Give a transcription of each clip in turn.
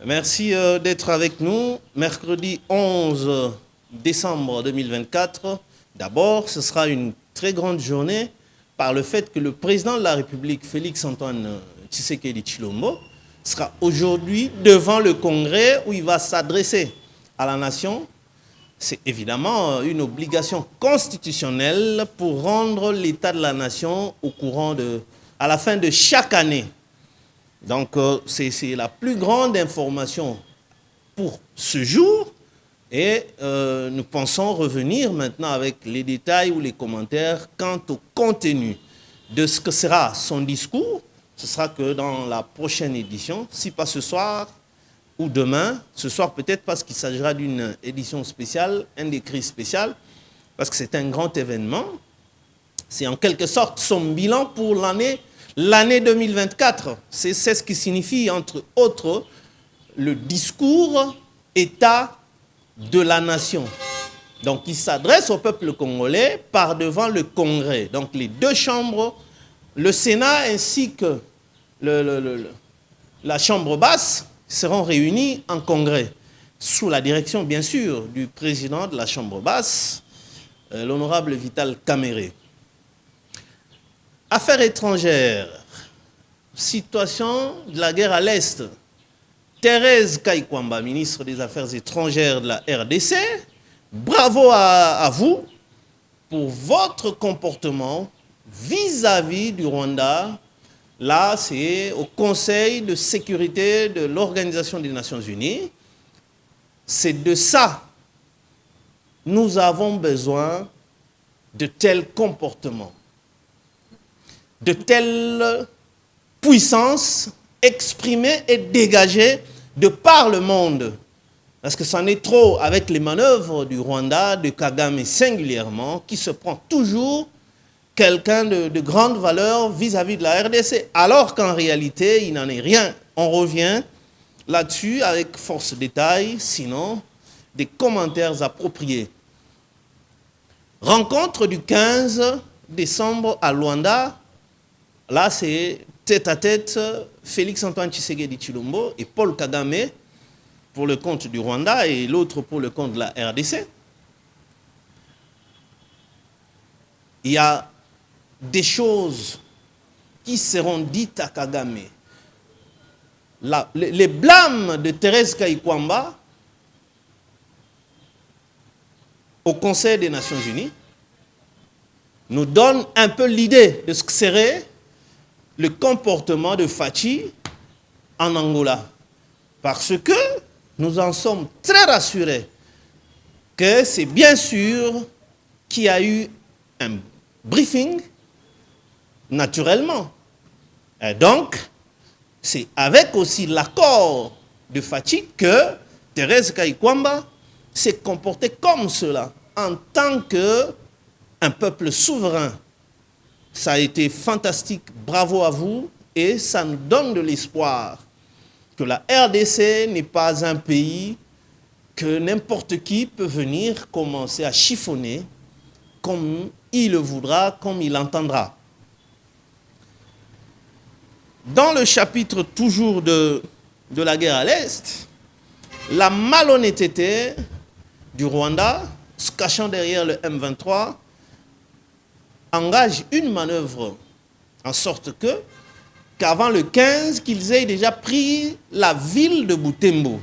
Merci d'être avec nous. Mercredi 11 décembre 2024. D'abord, ce sera une très grande journée par le fait que le président de la République, Félix-Antoine Tshisekedi Tshilombo, sera aujourd'hui devant le Congrès où il va s'adresser à la nation. C'est évidemment une obligation constitutionnelle pour rendre l'état de la nation au courant à la fin de chaque année. Donc, c'est la plus grande information pour ce jour. Et nous pensons revenir maintenant avec les détails ou les commentaires quant au contenu de ce que sera son discours. Ce sera que dans la prochaine édition, si pas ce soir ou demain, ce soir peut-être parce qu'il s'agira d'une édition spéciale, un décret spécial, parce que c'est un grand événement. C'est en quelque sorte son bilan pour l'année 2024. C'est ce qui signifie, entre autres, le discours État de la nation. Donc, il s'adresse au peuple congolais par devant le Congrès. Donc, les deux chambres, le Sénat ainsi que la chambre basse, seront réunis en Congrès, sous la direction, bien sûr, du président de la chambre basse, l'honorable Vital Kamerhe. Affaires étrangères, situation de la guerre à l'Est. Thérèse Kaikwamba, ministre des Affaires étrangères de la RDC, bravo à vous pour votre comportement vis-à-vis du Rwanda. Là, c'est au Conseil de sécurité de l'Organisation des Nations Unies. C'est de ça. Nous avons besoin de tels comportements, de telles puissances exprimées et dégagées de par le monde. Parce que c'en est trop avec les manœuvres du Rwanda, de Kagame singulièrement, qui se prend toujours quelqu'un de grande valeur vis-à-vis de la RDC, alors qu'en réalité, il n'en est rien. On revient là-dessus avec force détail, sinon des commentaires appropriés. Rencontre du 15 décembre à Luanda. Là, c'est tête-à-tête Félix-Antoine Tshisekedi Tshilombo et Paul Kagame pour le compte du Rwanda et l'autre pour le compte de la RDC. Il y a des choses qui seront dites à Kagame. Les blâmes de Thérèse Kaikwamba au Conseil des Nations Unies nous donnent un peu l'idée de ce que serait le comportement de Fachi en Angola. Parce que nous en sommes très rassurés que c'est bien sûr qu'il y a eu un briefing naturellement. Et donc, c'est avec aussi l'accord de Fachi que Thérèse Kaikwamba s'est comportée comme cela, en tant qu'un peuple souverain. Ça a été fantastique, bravo à vous, et ça nous donne de l'espoir que la RDC n'est pas un pays que n'importe qui peut venir commencer à chiffonner comme il le voudra, comme il l'entendra. Dans le chapitre toujours de la guerre à l'Est, la malhonnêteté du Rwanda, se cachant derrière le M23, engage une manœuvre en sorte qu'avant le 15, qu'ils aient déjà pris la ville de Butembo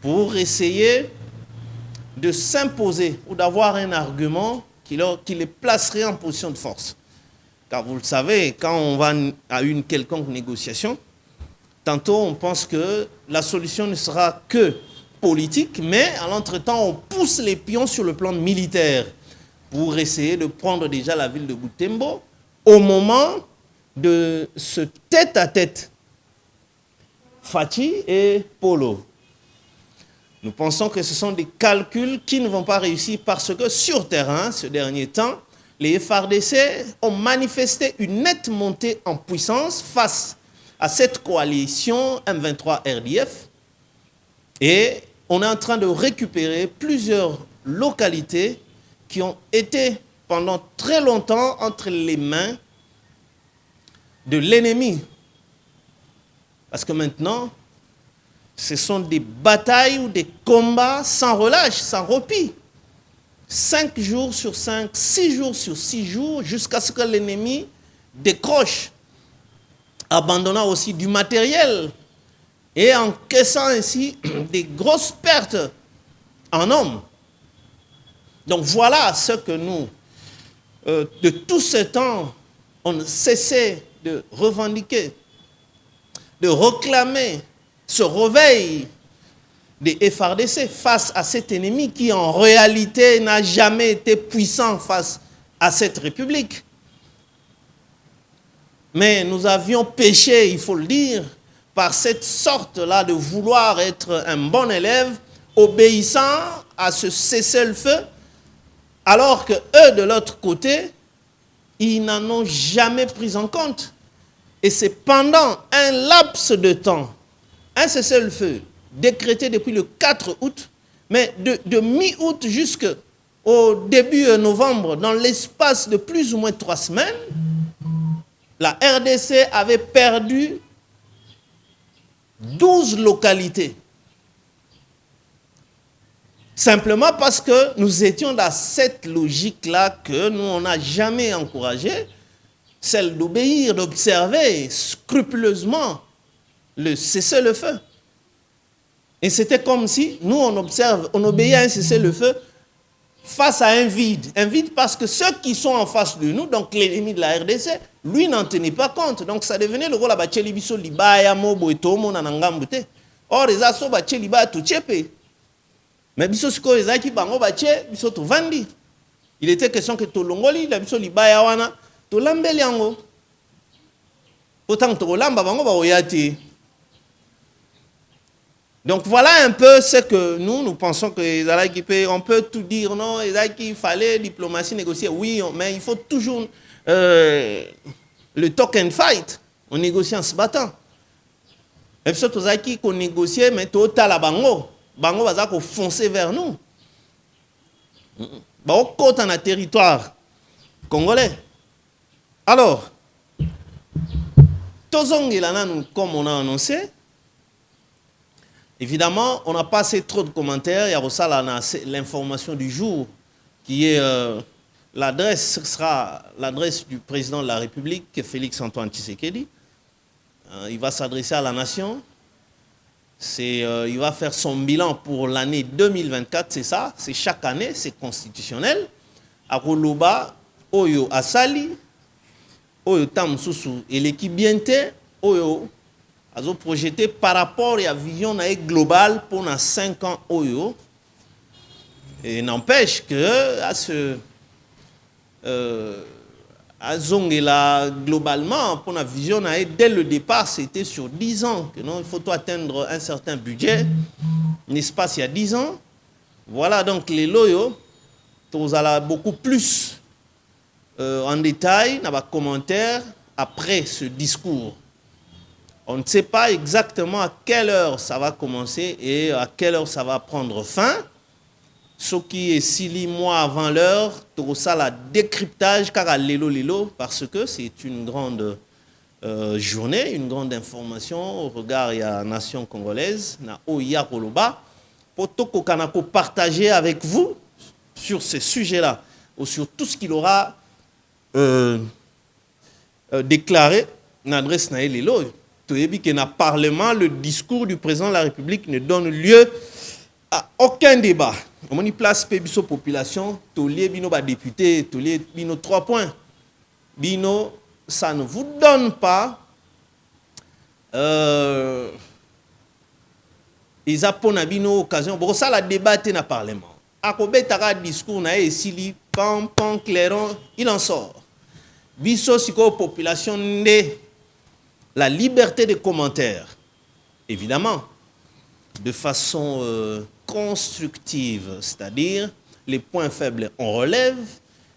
pour essayer de s'imposer ou d'avoir un argument qui les placerait en position de force. Car vous le savez, quand on va à une quelconque négociation, tantôt on pense que la solution ne sera que politique, mais à l'entretemps on pousse les pions sur le plan militaire pour essayer de prendre déjà la ville de Butembo au moment de ce tête-à-tête Fachi et Polo. Nous pensons que ce sont des calculs qui ne vont pas réussir parce que sur terrain, ce dernier temps, les FARDC ont manifesté une nette montée en puissance face à cette coalition M23-RDF et on est en train de récupérer plusieurs localités qui ont été pendant très longtemps entre les mains de l'ennemi. Parce que maintenant, Ce sont des batailles ou des combats sans relâche, sans repos. 5 jours sur 5, 6 jours sur 6 jours, jusqu'à ce que l'ennemi décroche, abandonnant aussi du matériel et encaissant ainsi des grosses pertes en hommes. Donc voilà ce que nous, de tout ce temps, on ne cessait de revendiquer, de réclamer ce réveil des FARDC face à cet ennemi qui en réalité n'a jamais été puissant face à cette République. Mais nous avions péché, il faut le dire, par cette sorte-là de vouloir être un bon élève, obéissant à ce cessez-le-feu, alors que eux, de l'autre côté, ils n'en ont jamais pris en compte. Et c'est pendant un laps de temps, un cessez-le-feu décrété depuis le 4 août, mais de mi-août jusqu'au début novembre, dans l'espace de plus ou moins 3 semaines, la RDC avait perdu 12 localités. Simplement parce que nous étions dans cette logique-là que nous, on n'a jamais encouragé, celle d'obéir, d'observer scrupuleusement le cessez-le-feu. Et c'était comme si nous, on observe, on obéit à un cessez-le-feu face à un vide. Un vide parce que ceux qui sont en face de nous, donc l'ennemi de la RDC, lui n'en tenait pas compte. Donc ça devenait le rôle à Bacheli Biso Libaya, Mobo et Tomo, Nanangambute. Or, les assos Bacheli Libaya tout tchépé. Mais Biso Siko, les Aki Bango Baché, Biso tout Vandi. Il était question que Tolongoli, la Biso Libaya Wana, Tolambeliango. Autant que Tolamba Bango Baoyati. Donc voilà un peu ce que nous pensons que on peut tout dire, non, il fallait diplomatie négocier, oui, mais il faut toujours le talk and fight, on négocie en se battant. Et puis surtout qu'on négocie, mais tout à la bango va foncer vers nous. Au côté dans le territoire congolais. Alors, comme on a annoncé, évidemment, on n'a pas assez trop de commentaires. Il y a aussi l'information du jour qui est l'adresse, ce sera l'adresse du président de la République, Félix Antoine Tshisekedi. Il va s'adresser à la nation. Il va faire son bilan pour l'année 2024, c'est ça, c'est chaque année, c'est constitutionnel. À Koloba, Oyo Asali, Oyo Tamsusu et l'équipe Biente, Oyo a projeté par rapport à la vision globale pour 5 ans Oyo. Et n'empêche que à Zongela, globalement, pour la vision, dès le départ, c'était sur 10 ans. Que non, il faut atteindre un certain budget, un espace il y a 10 ans. Voilà donc les loyaux. Vous allez beaucoup plus en détail dans les commentaires après ce discours. On ne sait pas exactement à quelle heure ça va commencer et à quelle heure ça va prendre fin. Ce qui est 6 mois avant l'heure, tout ça, la décryptage, car lelo, parce que c'est une grande journée, une grande information au regard de la nation congolaise, na Oya Koloba, pour tout partager avec vous sur ces sujets-là, ou sur tout ce qu'il aura déclaré dans l'adresse na lelo. Tout est que dans le Parlement, le discours du président de la République ne donne lieu à aucun débat. On y place Pébiso population, tous les bino députés, tous les bino 3 points. Bino, ça ne vous donne pas ils ont bino occasion. Bon, ça la débatté dans le Parlement. À combien de discours na esili pan clairon, il en sort. Biso siko population ne la liberté de commentaires, évidemment, de façon constructive, c'est-à-dire les points faibles, on relève,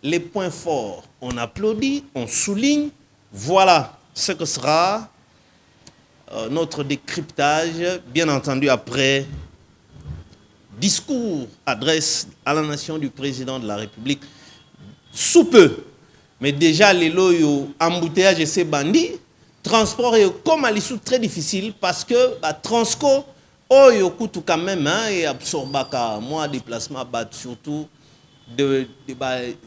les points forts, on applaudit, on souligne. Voilà ce que sera notre décryptage, bien entendu après discours, adresse à la nation du président de la République, sous peu. Mais déjà, les loyaux, embouteillage et ces bandits, transport est comme à l'issue très difficile parce que Transco Oh, yokutu quand même, hein, et absorbaka, moi, déplacement, surtout de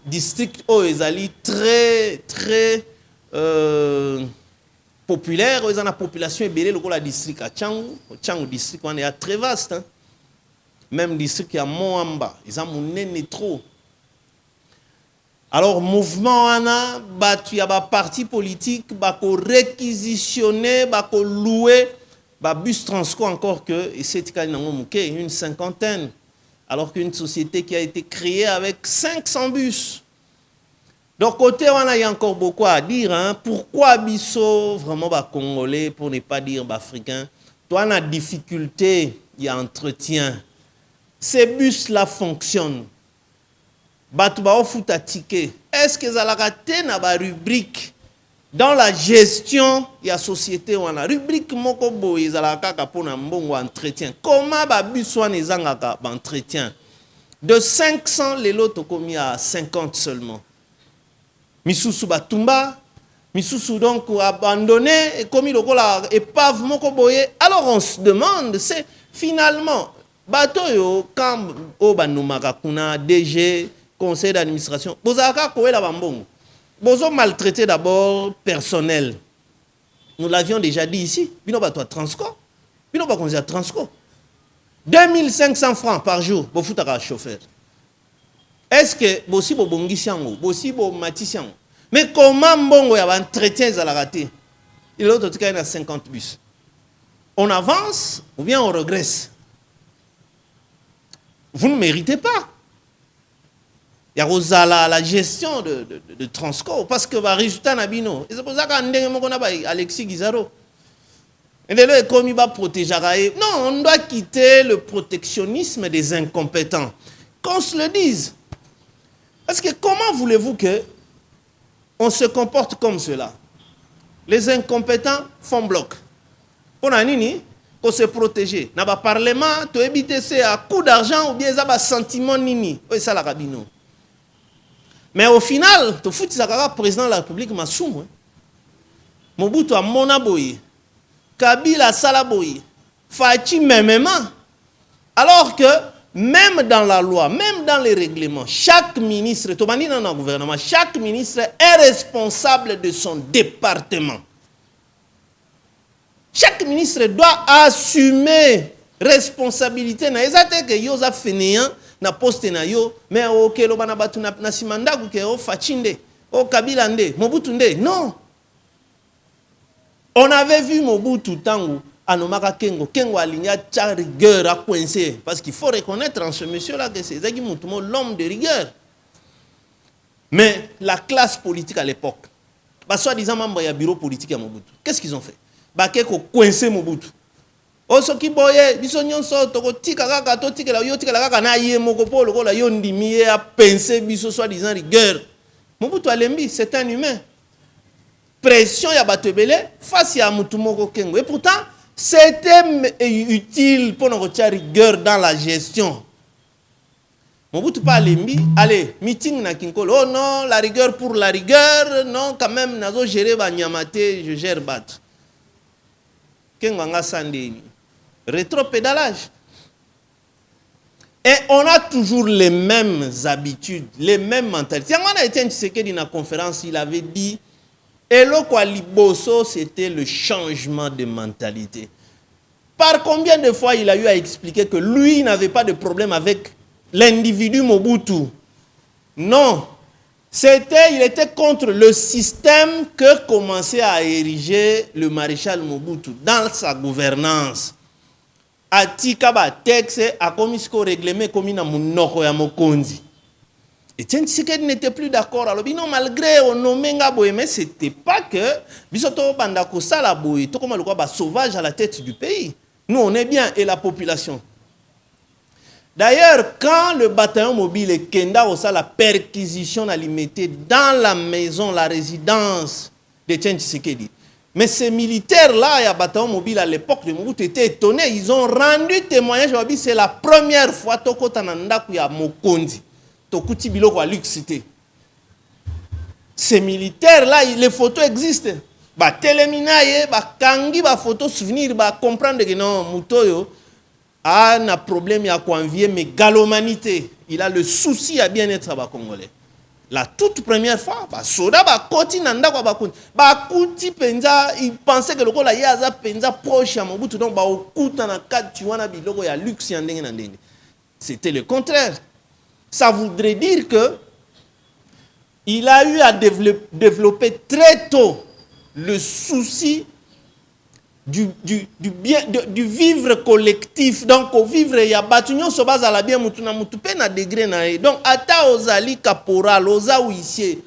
districts, oh, ils allaient très, très populaire, ils ont la population ébélée, le district à Tchangou district, on est très vaste, hein. Même district qui a Moamba, ils ont mon trop. Alors, mouvement, on a, il y a des partis politiques, qui ont réquisitionné, qui ont loué, bus Transco encore que, et c'est une cinquantaine, alors qu'une société qui a été créée avec 500 bus. Donc, côté, on a encore beaucoup à dire. Hein. Pourquoi Bisso, vraiment, Congolais, pour ne pas dire Africain, toi, on a difficulté, il y a entretien. Ces bus-là fonctionnent. Est-ce que ça a raté dans la rubrique dans la gestion de la société ou la rubrique mokobo ezalaka pour un bon entretien. Comment ba buswa nezangaka entretien de 500 les lots commis à 50 seulement. Misusu batumba, misusu donc abandonné et commis lokola épave mokoboye. Alors on se demande c'est finalement bato yo quand o banumaka kuna DG conseil d'administration bozaka koela bambongo. Bozo maltraité d'abord personnel. Nous l'avions déjà dit ici. Bino ba toi Transco. Bino ba konza Transco. 2500 francs par jour bo futaka chauffeur. Est-ce que bossi bo bongisiango, bossi bo matisiango. Mais comment mbongo ya ba entretien za la raté? Il est autre cas 50 bus. On avance ou bien on regresse. Vous ne méritez pas. Il y a la gestion de Transco parce que va résultat nabino. Et c'est pour ça qu'on a Alexis Guizaro. Et là comme il va protéger. Non, on doit quitter le protectionnisme des incompétents. Qu'on se le dise. Parce que comment voulez-vous que on se comporte comme cela? Les incompétents font bloc. On a nini pour se protéger. N'a pas parlement, tu éviter c'est à coup d'argent ou bien ça va sentiment nini. Oui, ça la rabino. Mais au final, tu fous le président de la République Massoum. Mobutu a Monaboye. Kabila Salaboye. Fachi Memema. Alors que même dans la loi, même dans les règlements, chaque ministre, dans le gouvernement, chaque ministre est responsable de son département. Chaque ministre doit assumer responsabilité. N'ezate que yoza fainéant na poste na yo mais OK lo bana batu na simanda ku ke o Fachinde o Kabila nde Mobutu nde non. On avait vu Mobutu tangu anomaka Kengo alinya cha rigueur à coincer parce qu'il faut reconnaître en ce monsieur là que c'est Zaki Mutumo l'homme de rigueur. Mais la classe politique à l'époque soi-disant membre ya bureau politique à Mobutu, qu'est-ce qu'ils ont fait? Bakeko coincer Mobutu. Osoki boye biso nyonso toko tika kaka to tika la yo tika la kaka na ye moko po lokola yo ndimi a penser biso soi-disant rigueur. Mobutu alembi, c'est un humain. Pression ya batebele face à mutu moko Kengo. Et pourtant, c'était utile pour notre rigueur dans la gestion. Mobutu pas alembi, allez, meeting na Kinkolo. Oh non, la rigueur pour la rigueur, non quand même nazo gérer ba nyamate, je gère bat. Kengo nga sandeni. Rétropédalage. Et on a toujours les mêmes habitudes, les mêmes mentalités. On a été un Tshisekedi dans la conférence, il avait dit Elo kwa liboso, c'était le changement de mentalité. Par combien de fois il a eu à expliquer que lui n'avait pas de problème avec l'individu Mobutu? Non. Il était contre le système que commençait à ériger le maréchal Mobutu dans sa gouvernance. Atika ba texte a commis ce règlement comme na munoko ya mokonzi. Et Tshisekedi n'était plus d'accord. Alors non, malgré on nommé Ngaboye, mais c'était pas que bisoto banda ko sala boye to comme le quoi sauvage à la tête du pays. Nous on est bien et la population. D'ailleurs, quand le bataillon mobile et Kenda au la perquisition a limité dans la maison, la résidence de Tshisekedi. Mais ces militaires-là, il y a bataillon mobile à l'époque de Mobutu étaient étonnés. Ils ont rendu témoignage. C'est la première fois que il y a Mokondi. Tokuti Biloko à Luxité. Ces militaires-là, les photos existent. Téléminaye, kangi, photos souvenirs, comprendre que non, Mutoyo, a un problème à convier mégalomanité. Il a le souci à bien-être à Congolais. La toute première fois, soda koti nanda kwa bakuti penza, il pensait que le rôle yaza penza proche à Mobutu, donc okuta na kati wana biloko ya luxe yandenge na ndenge. C'était le contraire. Ça voudrait dire que il a eu à développer très tôt le souci du vivre collectif. Donc, au vivre, il y a batunyon sobaz à la bien mutuna mutupe na degré na. Donc, ata ozali caporal, oza huissier.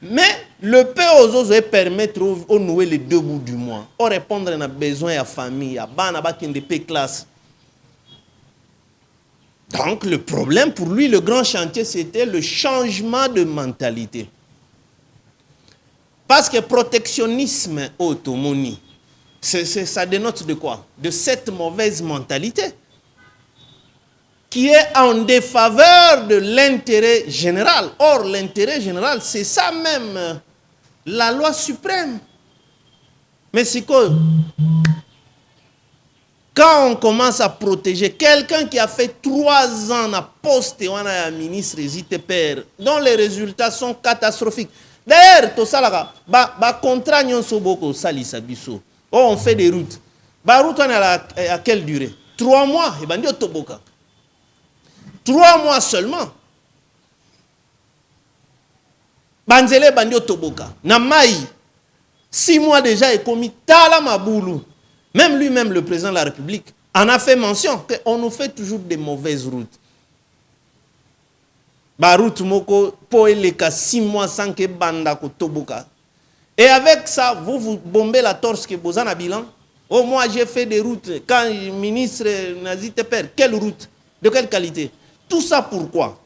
Mais le peu aux permettre de nouer les deux bouts du mois. Au répondre à besoin à famille, à bana bakende pe classe. Donc, le problème pour lui, le grand chantier, c'était le changement de mentalité. Parce que protectionnisme autonomie, ça dénote de quoi? De cette mauvaise mentalité qui est en défaveur de l'intérêt général. Or, l'intérêt général, c'est ça même, la loi suprême. Mais c'est quoi? Quand on commence à protéger quelqu'un qui a fait 3 ans à poste et on a un ministre hésité père, dont les résultats sont catastrophiques. D'ailleurs, tout ça là, contrat nyonso boko salisa biso. Oh, on fait des routes. Ba route on a à quelle durée? 3 mois et ben toboka. 3 mois seulement. Banzele bandio toboka. Na mai 6 mois déjà et commis tala maboulou. Même lui-même, le président de la République, en a fait mention qu'on nous fait toujours des mauvaises routes. Ba route moko po eleka 6 mois sans que banda ko toboka. Et avec ça, vous bombez la torse que vous en avez bilan. Oh, moi j'ai fait des routes. Quand le ministre Nazite perd, quelle route? De quelle qualité? Tout ça pourquoi?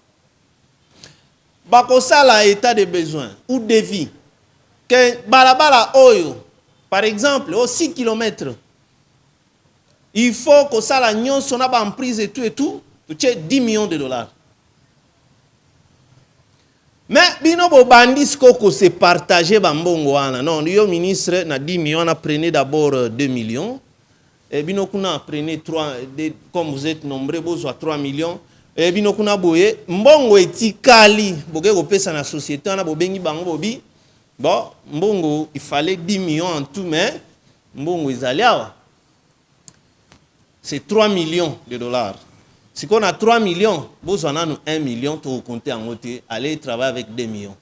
Bakosa la état de besoin ou de vie. Que balabala oyo, par exemple, au 6 km. Il faut que ça la nyon son en prise et tout, tu as 10 millions de dollars. Mais bino bo bandis koko se partager bambongo wana. Non, le ministre na 10 millions a prenez d'abord 2 millions. Et bino kuna prenez 3 comme vous êtes nombreux besoin 3 millions. Et bino kuna boye mbongo etikali boke ko pesa na société na bo bengi bango bobi. Bon, mbongo il fallait 10 millions en tout mais mbongo izali awa. C'est 3 millions de dollars. Si on a 3 millions, vous en avez 1 million, vous comptez en côté, allez travailler avec 2 millions.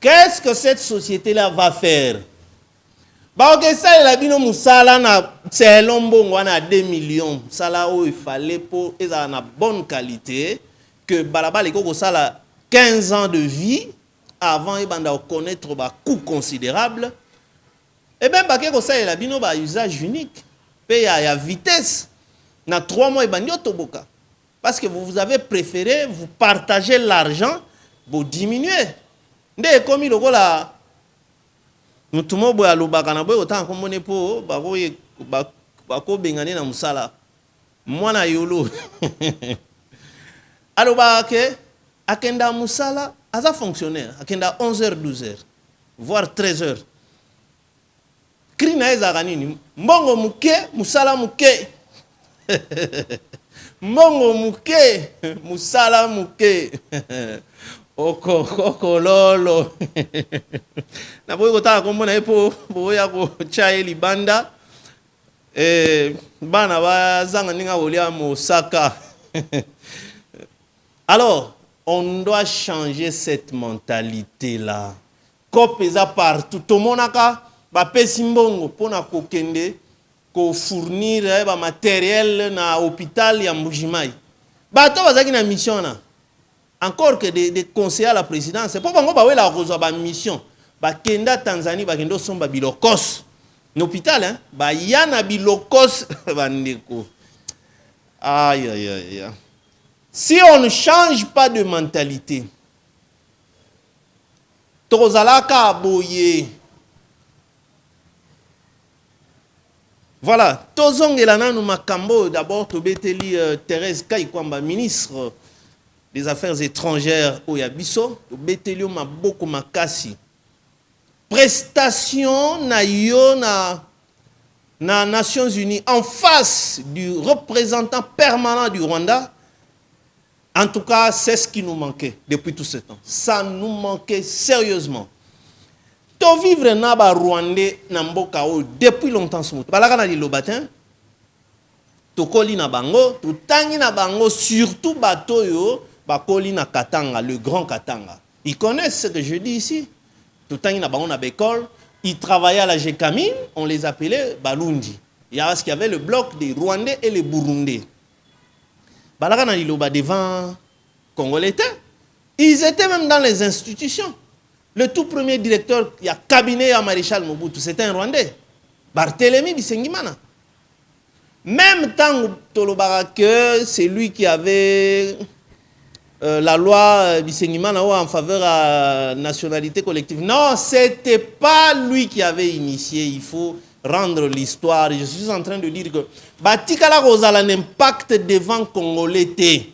Qu'est-ce que cette société-là va faire? Bah, ok, ça, il a dit, non, c'est l'ombongo, on a 2 millions. Ça, là, où il fallait pour, ils ont une bonne qualité, que Balaba, les coco, ça, là, 15 ans de vie, avant, ils vont connaître un coût considérable. Et bien, bah, ça, il a dit, non, bah, usage unique. Puis, il y a vitesse. Dans 3 mois, il va dire Toboka. Parce que vous avez préféré vous partager l'argent pour diminuer. Dès comme il y a nous tout le monde a l'obaka na boy autant comme on est pour bako bengane na musala. Moi na yolo. Alors ke akenda musala as un fonctionnaire akenda 11h 12h voire 13h. Krina ezagani mbongo muke musala muke. Mongo muke, musala muke. Oko lolo. Na boy kota kombo na epo boya ko chae libanda. Bana ba zanga ninga olia mosaka. Alors, on doit changer cette mentalité là. Kopeza partout. Tout le monde a ba pesi mbongo pona kokende. Ko fournir ba matériel na hôpital ya Mbujimai. Bato bazaki na mission na. Encore que des conseillers à la présidence, c'est pas bango ba wela ko ba mission. Ba kenda Tanzanie ba kendo somba bilokos. L'hôpital hein, ba yana bilokos bandeko. Aïe aïe aïe. Si on ne change pas de mentalité, tozalaka boye. Voilà, tozong elana nous makambo d'abord tobeteli Thérèse Kaikwamba, ministre des Affaires étrangères au Yabiso, tobeteli maboko makasi. Prestation na yo dans les Nations Unies en face du représentant permanent du Rwanda, en tout cas, c'est ce qui nous manquait depuis tout ce temps. Ça nous manquait sérieusement. To vivre na ba Rwandais na mboka o depuis longtemps ce moto. Balaka na lilobatin. To koli na bango, to tangi na bango surtout bato yo ba koli na Katanga, le grand Katanga. Ils connaissent ce que je dis ici. To tangi na bango na bécole, ils travaillaient à la Gécamine, on les appelait Balundi. Il y avait le bloc des Rwandais et les Burundais. Balaka na liloba devant Congolais, ils étaient même dans les institutions. Le tout premier directeur, il y a cabinet à Maréchal Mobutu, c'était un Rwandais. Barthélemy Bisengimana. Même temps, que c'est lui qui avait la loi Bisengimana en faveur de la nationalité collective. Non, ce n'était pas lui qui avait initié. Il faut rendre l'histoire. Je suis en train de dire que Batikala Rosala un impact devant Congolais.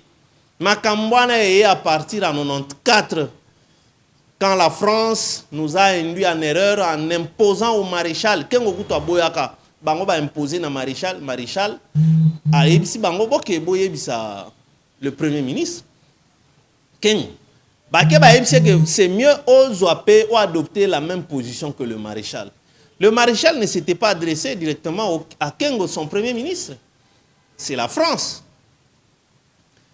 Makambwana est à partir en 94. Quand la France nous a induit en erreur en imposant au maréchal, Kengo Kutu Aboyaka, Bango va imposer na maréchal a ebisi Bango boke boyebisa le premier ministre. Kengo. Bake ba ebisi que c'est mieux aux adopter la même position que le maréchal. Le maréchal ne s'était pas adressé directement à Kengo, son premier ministre. C'est la France.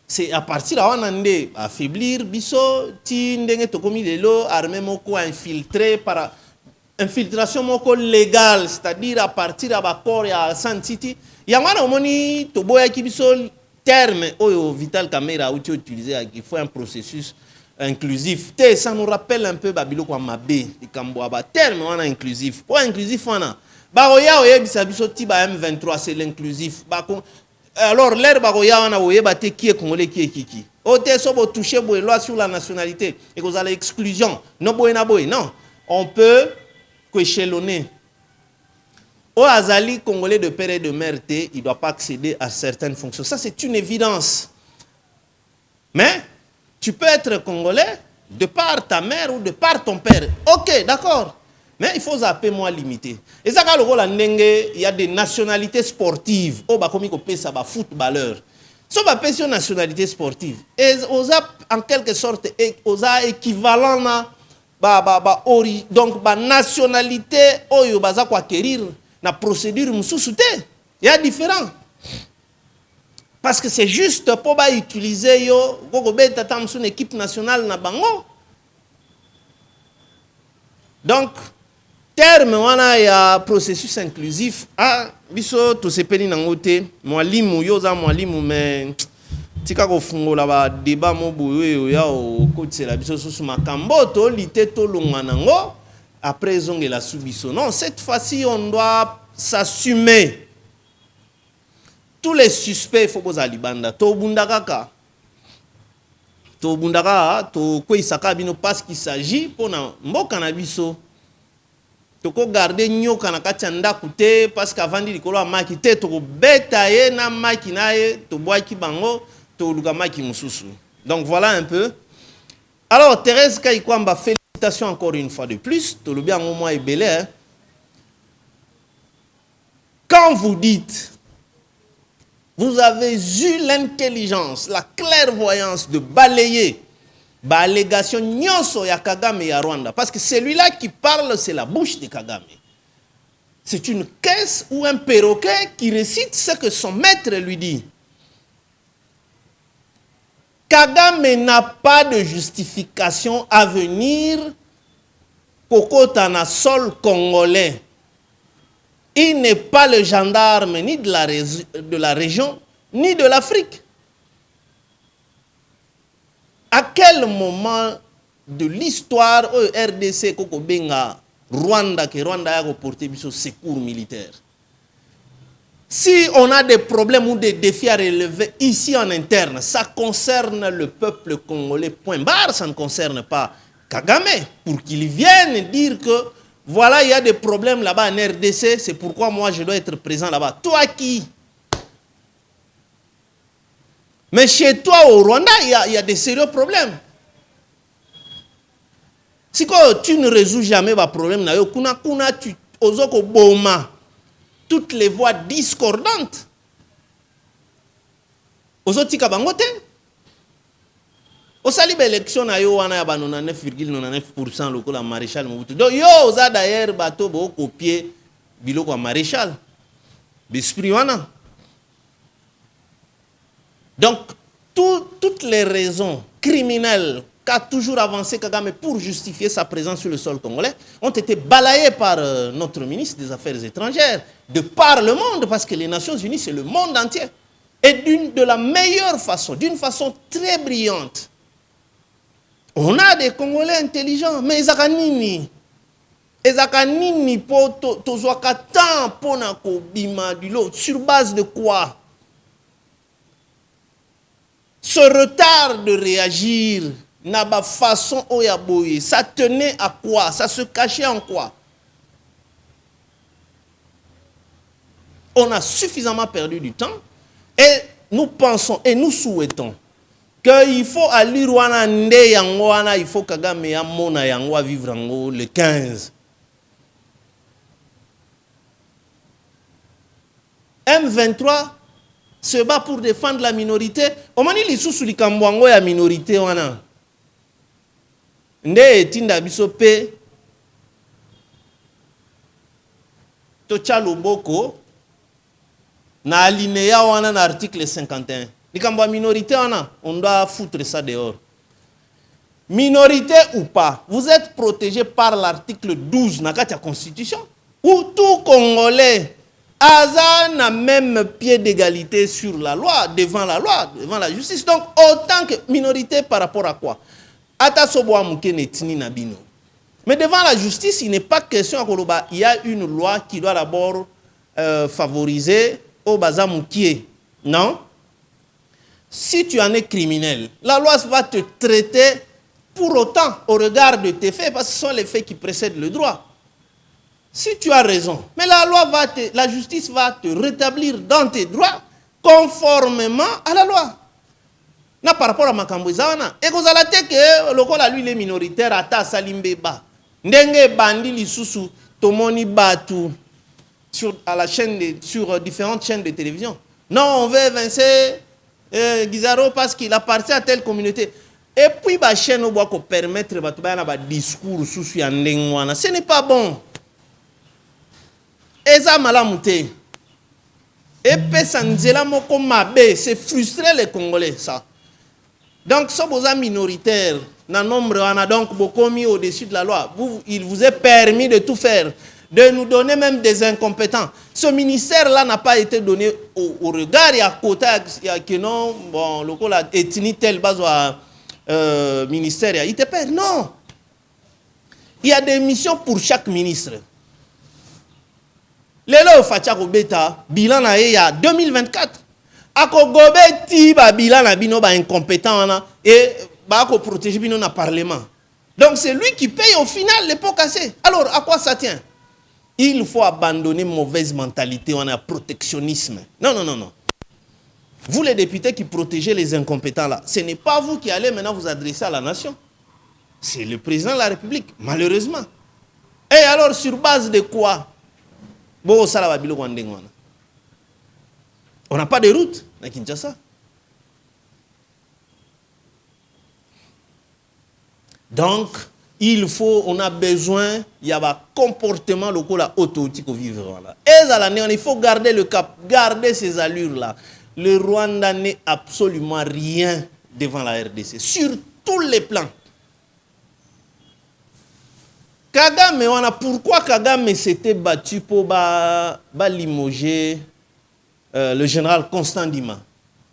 C'est à partir de là affaiblir biso ti ndenge tokomi lelo armée moko infiltré par infiltration moko légale, c'est-à-dire à partir de l'accord ya Santiti yangana omoni toboya ki biso terme oyo Vital Kamerhe a utilisé qu'il faut un processus inclusif. Ça nous rappelle un peu babilo kwa mabe ikambo ba terme wana inclusif. Pour inclusif wana ba oya oyebisa biso ti ba M23 c'est l'inclusif. Alors, l'air baroya on a oué batté qui est congolais qui est kiki. Ote sobo toucher boy loi sur la nationalité et que vous allez exclusion. Non boy na boy non. On peut échelonner. Au Azali congolais de père et de mère il ne doit pas accéder à certaines fonctions. Ça c'est une évidence. Mais tu peux être congolais de par ta mère ou de par ton père. OK, d'accord. Mais il faut zapper moins limité. Et ça, il y a des nationalités sportives. Oh, bah, comme il ça, bah, footballeur. Si on a une nationalité sportive, et on a en quelque sorte, on a équivalent na, donc, bah, nationalité, oh, yo, bah, ça, quoi, acquérir, na procédure, il y a différent. Parce que c'est juste pour bah, utiliser, yo, une équipe nationale, na bango. Donc, terme wana ya processus inclusif biso to sepeli nangote mwalimu yoza mwalimu me tika ko fungola ba débat mo boyo ya o kotsela biso susu makambo to lité to longa nango après zongela subiso. Non, cette fois-ci on doit s'assumer. Tous les suspects faut boza libanda to bundaka to koisaka bino parce qu'il s'agit pona mboka na biso. Toko garder nyoka na kati ndaku te parce qu'avant di likolo a maki te toko beta ye na maki na ye to boaki bango to luka maki mususu. Donc voilà un peu. Alors Thérèse Kaikwamba, félicitations encore une fois de plus. To le bien au moins est belé. Hein? Quand vous dites vous avez eu l'intelligence, la clairvoyance de balayer l'allégation nyonso ya Kagame ya Rwanda. Parce que celui-là qui parle, c'est la bouche de Kagame. C'est une caisse ou un perroquet qui récite ce que son maître lui dit. Kagame n'a pas de justification à venir kokota sol congolais. Il n'est pas le gendarme ni de la région, ni de l'Afrique. À quel moment de l'histoire au RDC Koko Benga Rwanda que Rwanda a reporté son secours militaire? Si on a des problèmes ou des défis à relever ici en interne, ça concerne le peuple congolais, point barre, ça ne concerne pas Kagame. Pour qu'il vienne dire que voilà, il y a des problèmes là-bas en RDC, c'est pourquoi moi je dois être présent là-bas. Toi qui? Mais chez toi au Rwanda, il y a des sérieux problèmes. Si tu ne résous jamais les problèmes, tu ozoko boma. toutes les voix discordantes. Ozotika bangote. Osali élection na yo wana ya ba 99,99% lokola maréchal Mobutu. Donc yo oza d'ailleurs bato bo copier biloko ya maréchal. Besprit wana. Donc toutes les raisons criminelles qu'a toujours avancé Kagame pour justifier sa présence sur le sol congolais ont été balayées par notre ministre des Affaires étrangères, de par le monde, parce que les Nations Unies, c'est le monde entier. Et de la meilleure façon, d'une façon très brillante. On a des Congolais intelligents, mais ils nini po tozwaka temps pona ko bima du lot. Sur base de quoi? Ce retard de réagir n'a pas façon oyaboye. Ça tenait à quoi? Ça se cachait en quoi? On a suffisamment perdu du temps et nous pensons et nous souhaitons qu'il faut aller wana nde yango wana, il faut Kagame ya mona yango vivre yango le 15. M23 se bat pour défendre la minorité. Omani lisusu likambo ya minorité wana. Nde etinda biso pe tocha loboko na alinéa wana na article 51. Likambo ya minorité wana, on doit foutre ça dehors. Minorité ou pas, vous êtes protégé par l'article 12 de la Constitution, où tout Congolais a na même pied d'égalité sur la loi, devant la justice. Donc, autant que minorité par rapport à quoi? Mais devant la justice, il n'est pas question à Koloba. Il y a une loi qui doit d'abord favoriser au Bazamoukié. Non? Si tu en es criminel, la loi va te traiter pour autant au regard de tes faits, parce que ce sont les faits qui précèdent le droit. Si tu as raison, mais la justice va te rétablir dans tes droits conformément à la loi. Na par rapport à makambo ezana, et kozala te que lokola lui les minoritaires ata salimbeba. Ndenge bandi lisusu tomoni batu sur différentes chaînes de télévision. Non, on veut évincer Guizaro parce qu'il appartient à telle communauté. Et puis ba chaîne au bois ko permettre batu ba na ba discours sous ya ndengwana. Ce n'est pas bon. Eza malamute. Et pesa nzela moko mabe, c'est frustrer les Congolais ça. Donc, si vous êtes minoritaire, dans le nombre, on a donc beaucoup mis au-dessus de la loi. Il vous est permis de tout faire, de nous donner même des incompétents. Ce ministère-là n'a pas été donné au regard. Il y a quota, il y a que non, bon, le coup là, ethnie tel base ministère, il te perd. Non. Il y a des missions pour chaque ministre. Lelo Fachako Beta, bilan il y a 2024. Ako gobe ti ba bilan na bino ba incompétent et ba ko protéger bino na parlement. Donc c'est lui qui paye au final les pots cassés. Alors à quoi ça tient? Il faut abandonner mauvaise mentalité, on a protectionnisme. Non non non non. Vous les députés qui protégez les incompétents là, ce n'est pas vous qui allez maintenant vous adresser à la nation. C'est le président de la République, malheureusement. Et alors sur base de quoi? Bon ça va bilo kwandengwana. On n'a pas de route à Kinshasa. Donc, on a besoin, il y a un comportement local autotique au vivre là. Et il faut garder le cap, garder ces allures-là. Le Rwanda n'est absolument rien devant la RDC, sur tous les plans. Kagame, pourquoi Kagame s'était battu pour limoger le général Constant Ndima,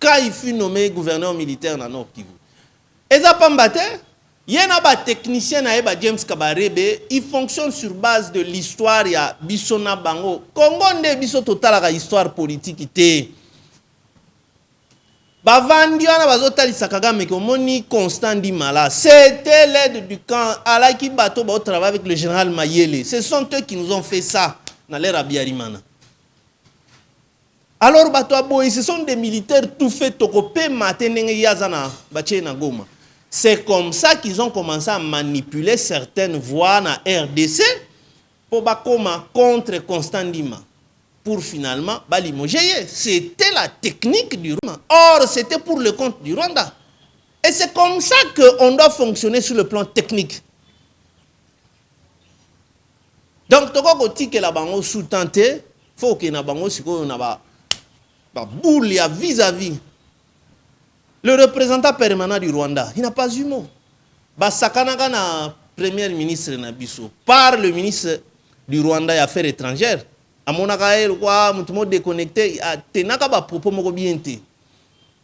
quand il fut nommé gouverneur militaire dans Nord Kivu. Et ça il y a un technicien James Kabarebe, il fonctionne sur base de l'histoire ya Bissona Bango. Congo nde biso total la histoire politique ité. Bavandi wana bazotali Kagame ko moni Constant Ndima là, c'était l'aide du camp Alaki Bato ba travailler avec le général Mayele. Ce sont eux qui nous ont fait ça dans l'ère Abiyarimana. Alors, ce sont des militaires tout fait, c'est comme ça qu'ils ont commencé à manipuler certaines voix dans RDC pour contre Constant Ndima. pour finalement limoger. C'était la technique du Rwanda. Or, c'était pour le compte du Rwanda. Et c'est comme ça qu'on doit fonctionner sur le plan technique. Donc, tu que la bango sous-tenté, faut que la bango boule vis-à-vis. Le représentant permanent du Rwanda, il n'a pas eu mot. Basakanaka na premier ministre Nabiso par le ministre du Rwanda des Affaires étrangères. À mon avis, tout le monde déconnecté. Tenaka ba propos moko bien te.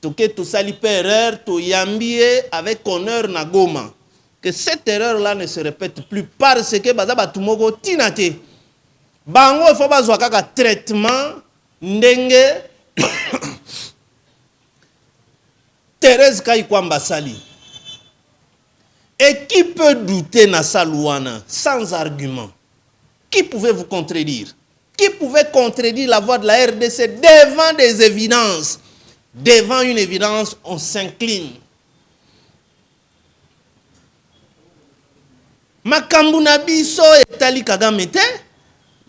Toke to sali erreur, to yambie avec honneur na Goma. Que cette erreur-là ne se répète plus parce que baza batu moko tinate. Bango il faut bazwa kaka traitement ndenge Thérèse Kayikwamba sali. Et qui peut douter na salouana sans argument? Qui pouvait vous contredire? Qui pouvait contredire la voix de la RDC devant des évidences? Devant une évidence, on s'incline. Makambu na biso etali Kagame te,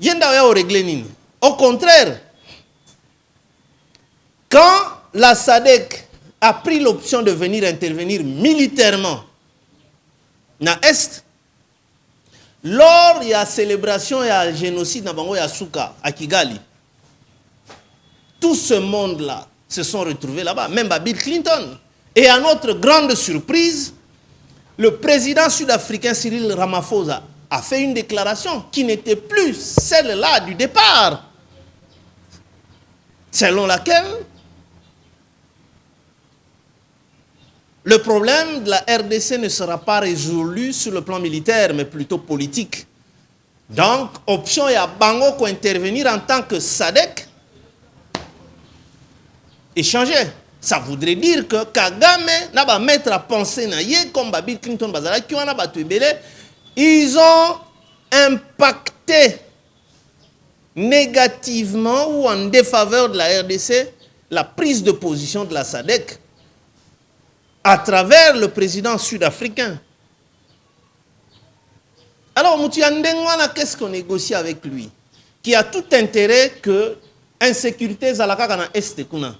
yenda oya régler nini? Au contraire, quand la SADC a pris l'option de venir intervenir militairement na Est, lors de la célébration et la génocide na bango ya Suka à Kigali, tout ce monde-là se sont retrouvés là-bas, même Bill Clinton. Et à notre grande surprise, le président sud-africain Cyril Ramaphosa a fait une déclaration qui n'était plus celle-là du départ, selon laquelle le problème de la RDC ne sera pas résolu sur le plan militaire, mais plutôt politique. Donc, option et à Bango pour intervenir en tant que SADC, échanger. Ça voudrait dire que Kagame n'a pas mettre à penser na ye comme Bill Clinton bazala qui wana batu ebele, ils ont impacté négativement ou en défaveur de la RDC la prise de position de la SADC à travers le président sud-africain. Alors Moutiandengwana, qu'est-ce qu'on négocie avec lui? Qui a tout intérêt que insécurité zalaka na est kuna.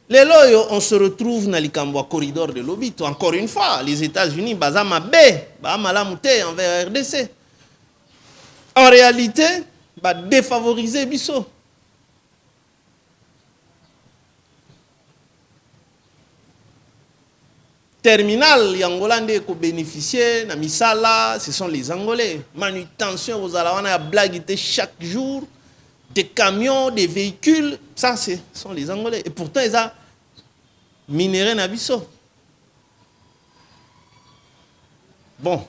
Les loyaux, on se retrouve dans le corridor de l'Obito. Encore une fois, les États-Unis, Bazama B, Bazama envers RDC. En réalité, défavoriser Bisso. Terminal, les Angolais qui bénéficient de Misala, ce sont les Angolais. Manutention aux Alawana, blague chaque jour, des camions, des véhicules, ça ce sont les Angolais. Et pourtant, ils ont minéré Nabiso. Bon,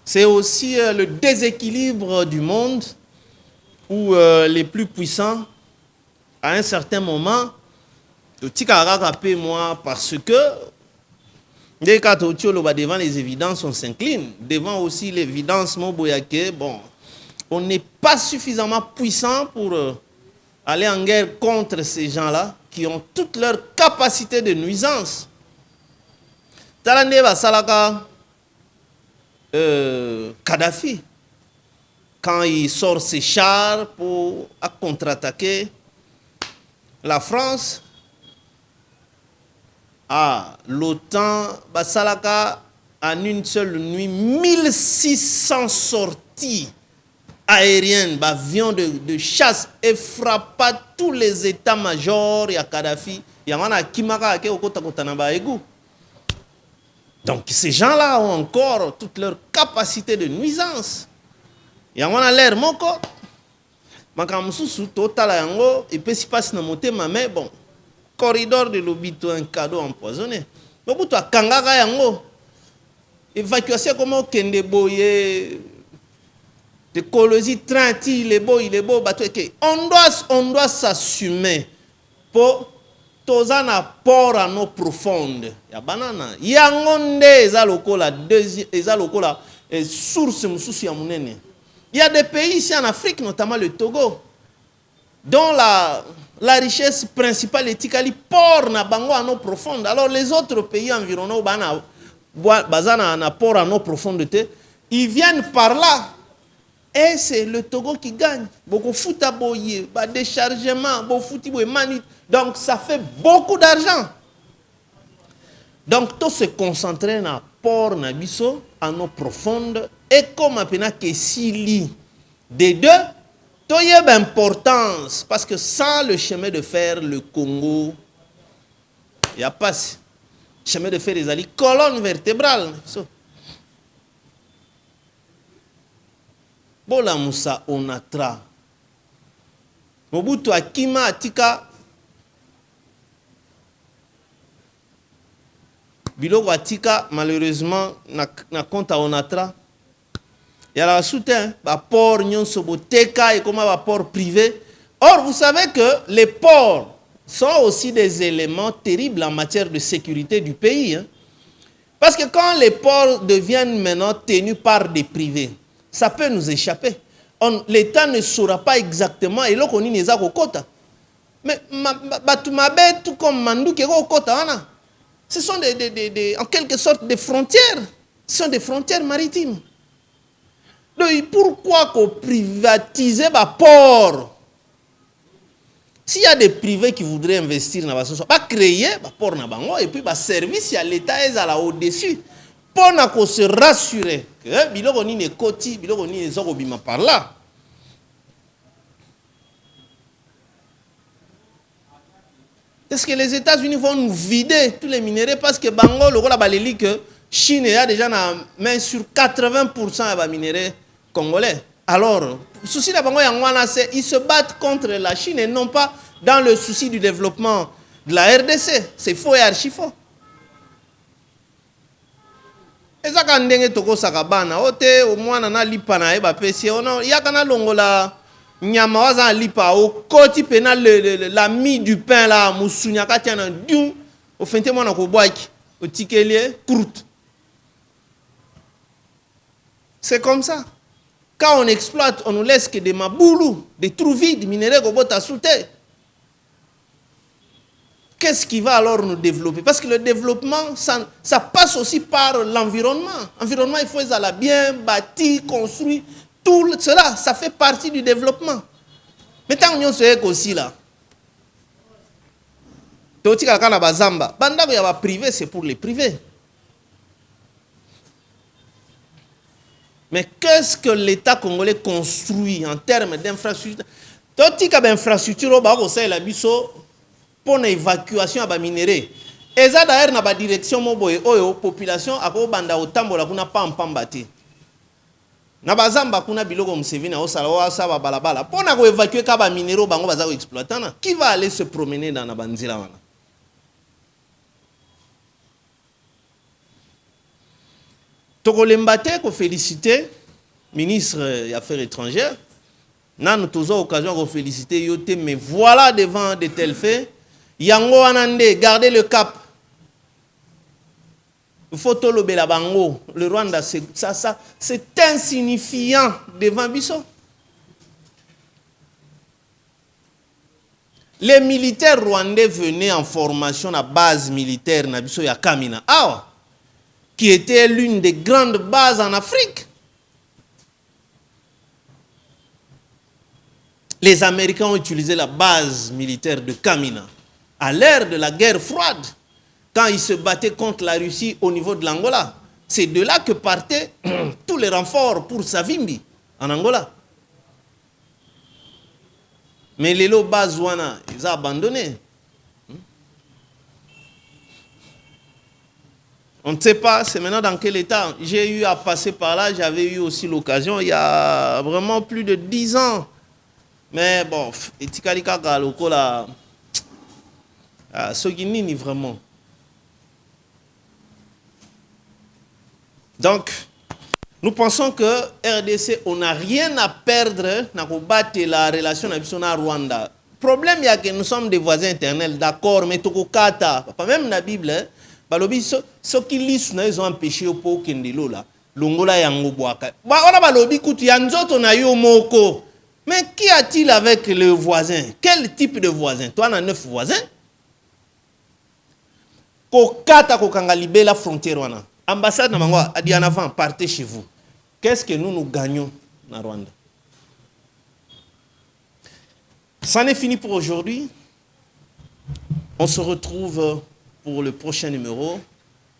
c'est aussi le déséquilibre du monde où les plus puissants, à un certain moment, le Tikara rappelle moi parce que devant les évidences, on s'incline. Devant aussi l'évidence, bon, on n'est pas suffisamment puissant pour aller en guerre contre ces gens-là qui ont toute leur capacité de nuisance. Talande Basalaka Kadhafi, quand il sort ses chars pour contre-attaquer la France, l'OTAN, Basalaka, en une seule nuit, 1600 sorties aériennes, avions de chasse, et frappa tous les états-majors, il y a Kadhafi, il y a Kimaka, donc ces gens-là ont encore toute leur capacité de nuisance. Il y a l'air moko, et puis si passe dans mon thème, mais bon, corridor de l'Obito, un cadeau empoisonné. Mais pour toi, Kangaka yango, évacuation comment Kende Boye, de Colosie, Trinti, il est beau, on doit s'assumer pour tous un apport à nos profondes. Ya banana, yangonde ezalokola deuxième, ezalokola source mususu ya munene. Il y a des pays ici en Afrique, notamment le Togo, dont la richesse principale est Tikali, port na bango à nos profondes. Alors les autres pays environnants, bazana na port à nos profondes, ils viennent par là Et c'est le Togo qui gagne. Beaucoup foot à boyer, déchargement, beaucoup foot manu. Donc ça fait beaucoup d'argent. Donc tout se concentrer dans port nabiso en eau profonde et comme appena que si des deux, il y a d'importance parce que sans le chemin de fer, le Congo, il n'y a pas chemin de fer, les colonne vertébrale. So. Bola Moussa Onatra. Mobutu Akima Atika. Biloko Atika, malheureusement, na compte à Onatra. Il y a la soutien, port Nyon Soboteka et comment port privé. Or, vous savez que les ports sont aussi des éléments terribles en matière de sécurité du pays. Hein. Parce que quand les ports deviennent maintenant tenus par des privés, ça peut nous échapper. L'État ne saura pas exactement et là on y est kota. Mais tout comme Mandou qui est kota, ce sont en quelque sorte des frontières. Ce sont des frontières maritimes. Donc pourquoi qu'on privatiser les ports? S'il y a des privés qui voudraient investir dans la société, pas créer un port et puis un service à l'État est là au-dessus. Pour se rassurer que biloko ni koti biloko ni ezoko bima par là. Est-ce que les États-Unis vont nous vider tous les minéraux parce que bango le la baleli que Chine a déjà la main sur 80% des minéraux congolais. Alors, le souci de bango yangwana c'est ils se battent contre la Chine et non pas dans le souci du développement de la RDC. C'est faux et archi faux. Ezaka ndenge toko sakabana ote omwana na lipa na eba pesi ono yakana longola nyama waza lipa o koti pena la mie du pain là musunya katia na diu o fente mwana ko boaki o tikelie croûte. C'est comme ça. Quand on exploite, on nous laisse que des maboulous, des trous vides, minéraux ko bota souté. Qu'est-ce qui va alors nous développer? Parce que le développement, ça passe aussi par l'environnement. L'environnement, il faut être bien bâti, construit. Tout cela, ça fait partie du développement. Mais tant qu'on est aussi là, privé, c'est pour les privés. Mais qu'est-ce que l'État congolais construit en termes d'infrastructure? Tout infrastructure, pour l'évacuation à minéraux. Et ça d'ailleurs na ba direction moboye oyo population ako banda otambola kuna pampambati. Na bazamba kuna biloko Museveni osala osa ba balabala. Pour na ko évacuer ka ba minéraux bango baza ko exploitana. Qui va aller se promener dans na banzila wana? Tokolembate ko féliciter ministre des Affaires étrangères. Nan toujours occasion ko féliciter yote mais voilà devant de tels faits. Yango anande, gardez le cap. Il faut tout le bango. Le Rwanda, c'est insignifiant devant Bisso. Les militaires rwandais venaient en formation à base militaire na Bisso ya Kamina, qui était l'une des grandes bases en Afrique. Les Américains ont utilisé la base militaire de Kamina à l'ère de la guerre froide, quand ils se battaient contre la Russie au niveau de l'Angola. C'est de là que partaient tous les renforts pour Savimbi, en Angola. Mais les lots Bazouana, ils ont abandonné. On ne sait pas, c'est maintenant dans quel état. J'ai eu à passer par là, j'avais eu aussi l'occasion, il y a vraiment plus de 10 ans. Mais bon, Etikalika Galokola, Soginini vraiment. Donc, nous pensons que RDC, on n'a rien à perdre dans battre la relation avec le Rwanda. Le problème, il y a que nous sommes des voisins éternels, d'accord, mais Tokokata, même dans la Bible, ceux qui lisent, ils ont empêché au pot Kendelo là. Longola yango boaka. On a balobi kutu yanzoto na yo moko. Mais qu'y a-t-il avec le voisin? Quel type de voisin? Toi, on a 9 voisins. Kokata kokanga libé la frontière wana. Ambassade na mangwa a dit en avant, partez chez vous. Qu'est-ce que nous gagnons dans Rwanda? C'en est fini pour aujourd'hui. On se retrouve pour le prochain numéro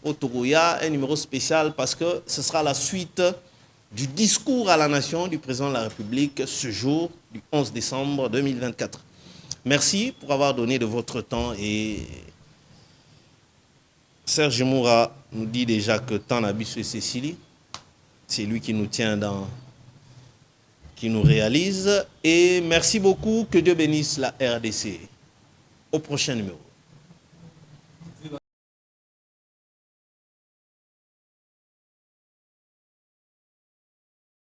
au Togoya, un numéro spécial parce que ce sera la suite du discours à la nation du président de la République ce jour du 11 décembre 2024. Merci pour avoir donné de votre temps et Serge Moura nous dit déjà que Tanabis et Cécilie, c'est lui qui nous tient qui nous réalise. Et merci beaucoup, que Dieu bénisse la RDC. Au prochain numéro.